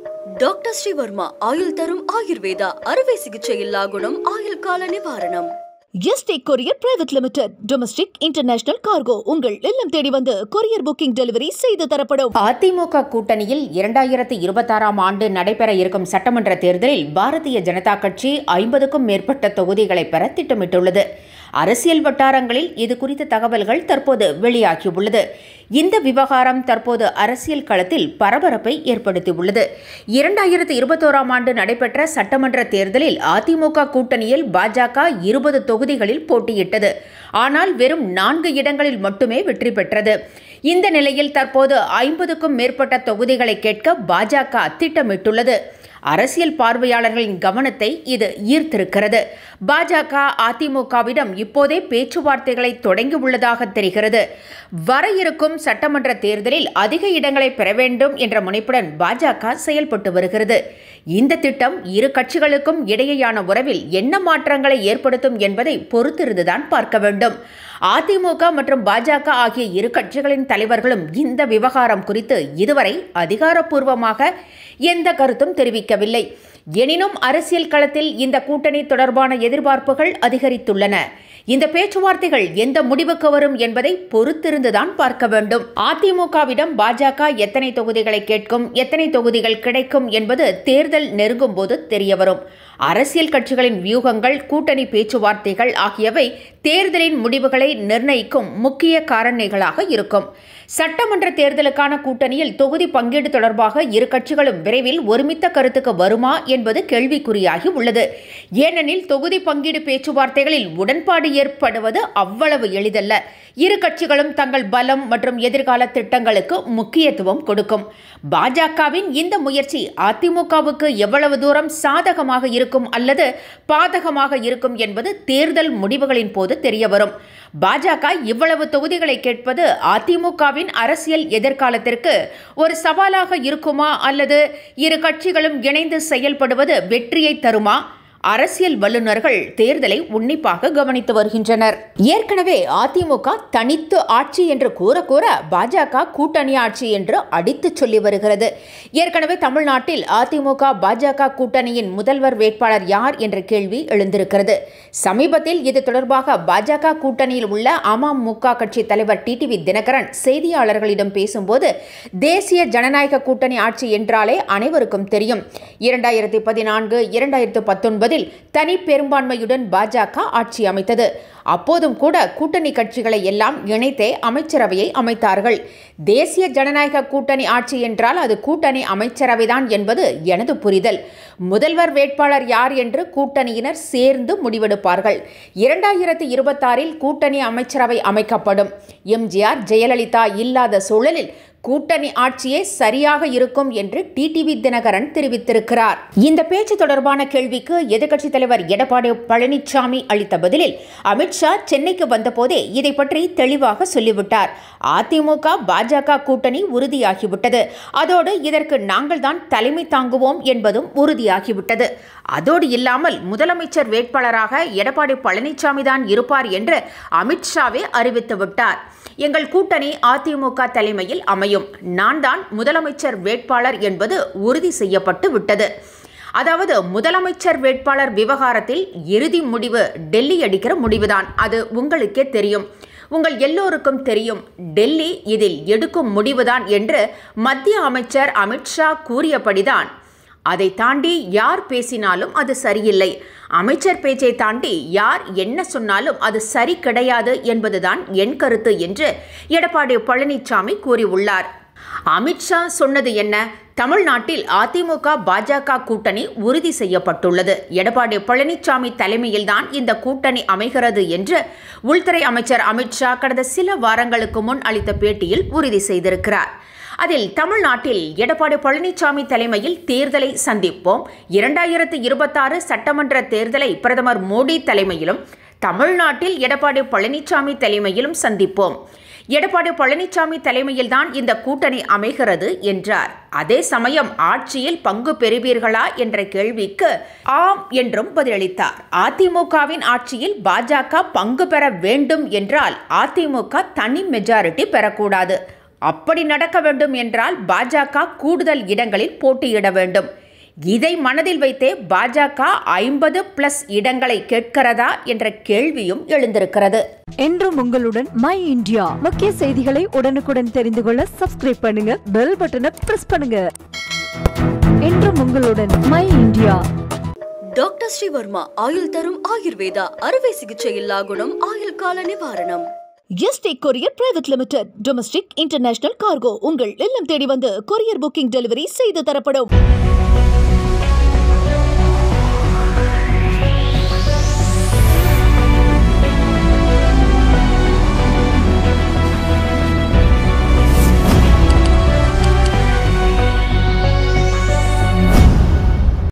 Doctor Sreevarma ஆயுள் தரும் ஆயுர்வேதா அறுவை சிகிச்சை இல்லா குணம் ஆயுள் கால நிவாரணம். Yesterday courier private limited domestic international cargo உங்கள் இல்லம் தேடி வந்து கொரியர் புக்கிங் டெலிவரி செய்து தரப்படும். அதிமுக கூட்டணியில் 2026ஆம் ஆண்டு நடைபெற இருக்கும் சட்டமன்ற தேர்தலில் பாரதிய ஜனதா கட்சி 50க்கும் மேற்பட்ட தொகுதிகளை பெற திட்டமிட்டுள்ளது. அரசியல் வட்டாரங்களில் இது குறித்த தகவல்கள் தற்போது வெளியாகியுள்ளது. இந்த விவகாரம் தற்போது அரசியல் களத்தில் பரபரப்பை ஏற்படுத்தியுள்ளது. 2021ஆம் ஆண்டு நடைபெற்ற சட்டமன்ற தேர்தலில் அதிமுக கூட்டணியில் பாஜக 20 தொகுதிகளில் போட்டியிட்டது. ஆனால் வெறும் 4 இடங்களில் மட்டுமே வெற்றி பெற்றது. இந்த நிலையில் தற்போது 50க்கும் மேற்பட்ட தொகுதிகளை கேட்க பாஜக திட்டமிட்டுள்ளது. அரசியல் பார்வையாளர்களின் கவனத்தை இது ஈர்த்திருக்கிறது. பாஜக அதிமுகவிடம் இப்போதே பேச்சுவார்த்தைகளை தொடங்கியுள்ளதாக தெரிகிறது. வர இருக்கும் சட்டமன்ற தேர்தலில் அதிக இடங்களை பெற வேண்டும் என்ற முனைப்புடன் பாஜக செயல்பட்டு வருகிறது. இந்த திட்டம் இரு கட்சிகளுக்கும் இடையேயான உறவில் என்ன மாற்றங்களை ஏற்படுத்தும் என்பதை பொறுத்திருந்துதான் பார்க்க வேண்டும். அதிமுக மற்றும் பாஜக ஆகிய இரு கட்சிகளின் தலைவர்களும் இந்த விவகாரம் குறித்து இதுவரை அதிகாரப்பூர்வமாக எந்த கருத்தும் தெரிவிக்கவில்லை. எனினும் அரசியல் களத்தில் இந்த கூட்டணி தொடர்பான எதிர்பார்ப்புகள் அதிகரித்துள்ளன. இந்த பேச்சுவார்த்தைகள் எந்த முடிவுக்கு வரும் என்பதை பொறுத்திருந்துதான் பார்க்க வேண்டும். அதிமுகவிடம் பாஜக எத்தனை தொகுதிகளை கேட்கும், எத்தனை தொகுதிகள் கிடைக்கும் என்பது தேர்தல் நெருங்கும் போது தெரியவரும். அரசியல் கட்சிகளின் வியூகங்கள், கூட்டணி பேச்சுவார்த்தைகள் ஆகியவை தேர்தலின் முடிவுகளை நிர்ணயிக்கும் முக்கிய காரணிகளாக இருக்கும். சட்டமன்ற தேர்தலுக்கான கூட்டணியில் தொகுதி பங்கீடு தொடர்பாக இரு கட்சிகளும் விரைவில் ஒருமித்த கருத்துக்கு வருமா என்பது கேள்விக்குறியாகி உள்ளது. ஏனெனில் தொகுதி பங்கீடு பேச்சுவார்த்தைகளில் உடன்பாடு ஏற்படுவது அவ்வளவு எளிதல்ல. இரு கட்சிகளும் தங்கள் பலம் மற்றும் எதிர்கால திட்டங்களுக்கு முக்கியத்துவம் கொடுக்கும். பாஜகவின் இந்த முயற்சி அதிமுகவுக்கு எவ்வளவு தூரம் சாதகமாக இருக்கும் அல்லது பாதகமாக இருக்கும் என்பது தேர்தல் முடிவுகளின் போது தெரியவரும். பாஜக இவ்வளவு தொகுதிகளை கேட்பது அதிமுகவின் அரசியல் எதிர்காலத்திற்கு ஒரு சவாலாக இருக்குமா அல்லது இரு கட்சிகளும் இணைந்து செயல்படுவது வெற்றியை தருமா? அரசியல் வல்லுநர்கள் தேர்தலை உன்னிப்பாக கவனித்து வருகின்றனர். ஏற்கனவே அதிமுக தனித்து ஆட்சி என்று கூற பாஜக கூட்டணி ஆட்சி என்று அடித்து சொல்லி வருகிறது. ஏற்கனவே தமிழ்நாட்டில் அதிமுக பாஜக கூட்டணியின் முதல்வர் வேட்பாளர் யார் என்ற கேள்வி எழுந்திருக்கிறது. சமீபத்தில் இது தொடர்பாக பாஜக கூட்டணியில் உள்ள அமமுக கட்சி தலைவர் டிடிவி தினகரன் செய்தியாளர்களிடம் பேசும்போது, தேசிய ஜனநாயக கூட்டணி ஆட்சி என்றாலே அனைவருக்கும் தெரியும். 2014, 2019 தனி பெரும்பான்மையுடன் பாஜக ஆட்சி அமைத்தது. அப்போதும் கூட கூட்டணி கட்சிகளை எல்லாம் இணைத்தே அமைச்சரவையை அமைத்தார்கள். தேசிய ஜனநாயக கூட்டணி ஆட்சி என்றால் அது கூட்டணி அமைச்சரவைதான் என்பது எனது புரிதல். முதல்வர் வேட்பாளர் யார் என்று கூட்டணியினர் சேர்ந்து முடிவெடுப்பார்கள். 2026இல் கூட்டணி அமைச்சரவை அமைக்கப்படும். எம்ஜிஆர், ஜெயலலிதா இல்லாத சூழலில் கூட்டணி ஆட்சியே சரியாக இருக்கும் என்று டிடிவி தினகரன் தெரிவித்திருக்கிறார். இந்த பேச்சு தொடர்பான கேள்விக்கு எதிர்க்கட்சித் தலைவர் எடப்பாடி பழனிசாமி அளித்த பதிலில், அமித்ஷா சென்னைக்கு வந்தபோதே இதை பற்றி தெளிவாக சொல்லிவிட்டார். அதிமுக பாஜக கூட்டணி உறுதியாகிவிட்டது. அதோடு இதற்கு நாங்கள் தான் தலைமை தாங்குவோம் என்பதும் உறுதியாகிவிட்டது. அதோடு இல்லாமல் முதலமைச்சர் வேட்பாளராக எடப்பாடி பழனிசாமி தான் இருப்பார் என்று அமித்ஷாவே அறிவித்து விட்டார். எங்கள் கூட்டணி அதிமுக தலைமையில் அமையும். நான் தான் முதலமைச்சர் வேட்பாளர் என்பது உறுதி செய்யப்பட்டு விட்டது. அதாவது முதலமைச்சர் வேட்பாளர் விவகாரத்தில் இறுதி முடிவு டெல்லி எடுக்கிற முடிவுதான். அது உங்களுக்கே தெரியும், உங்கள் எல்லோருக்கும் தெரியும். டெல்லி இதில் எடுக்கும் முடிவுதான் என்று மத்திய அமைச்சர் அமித்ஷா கூறியபடிதான். அதை தாண்டி யார் பேசினாலும் அது சரியில்லை. அமைச்சர் பேச்சை தாண்டி யார் என்ன சொன்னாலும் அது சரி கிடையாது என்பதுதான் என் கருத்து என்று எடப்பாடி பழனிசாமி கூறியுள்ளார். அமித்ஷா சொன்னது என்ன? தமிழ்நாட்டில் அதிமுக பாஜக கூட்டணி உறுதி செய்யப்பட்டுள்ளது. எடப்பாடி பழனிசாமி தலைமையில்தான் இந்த கூட்டணி அமைகிறது என்று உள்துறை அமைச்சர் அமித்ஷா கடந்த சில வாரங்களுக்கு முன் அளித்த பேட்டியில் உறுதி செய்திருக்கிறார். அதில் தமிழ்நாட்டில் எடப்பாடி பழனிசாமி தலைமையில் தேர்தலை சந்திப்போம், 2026 சட்டமன்ற தேர்தலை பிரதமர் மோடி தலைமையிலும் தமிழ்நாட்டில் எடப்பாடி பழனிசாமி தலைமையிலும் சந்திப்போம். எடப்பாடி பழனிசாமி தலைமையில்தான் இந்த கூட்டணி அமைகிறது என்றார். அதே சமயம் ஆட்சியில் பங்கு பெறுவீர்களா என்ற கேள்விக்கு ஆம் என்றும் பதிலளித்தார். அதிமுகவின் ஆட்சியில் பாஜக பங்கு பெற வேண்டும் என்றால் அதிமுக தனி மெஜாரிட்டி பெறக்கூடாது. அப்படி நடக்க வேண்டும் என்றால் பாஜக கூடுதல் இடங்களில் போட்டியிட வேண்டும். இதை மனதில் வைத்தே பாஜக 50+ இடங்களை கேட்கிறதா என்ற கேள்வியும் எழுந்திருக்கிறது. என்றும் உங்களுடன் மை இந்தியா. முக்கிய செய்திகளை உடனுக்குடன் தெரிந்து கொள்ள சப்ஸ்கிரைப் பண்ணுங்க, பெல் பட்டனை பிரஸ் பண்ணுங்க. என்றும் உங்களுடன் மை இந்தியா. டாக்டர் ஸ்ரீவர்மா ஆயுள் தரும் ஆயுர்வேதா அறுவை சிகிச்சை இல்லா குணம் ஆயுள் கால நிவாரணம். Yesterday courier private limited domestic international cargo உங்கள் இல்லம் தேடி வந்து கொரியர் புக்கிங் டெலிவரி செய்து தரப்படும்.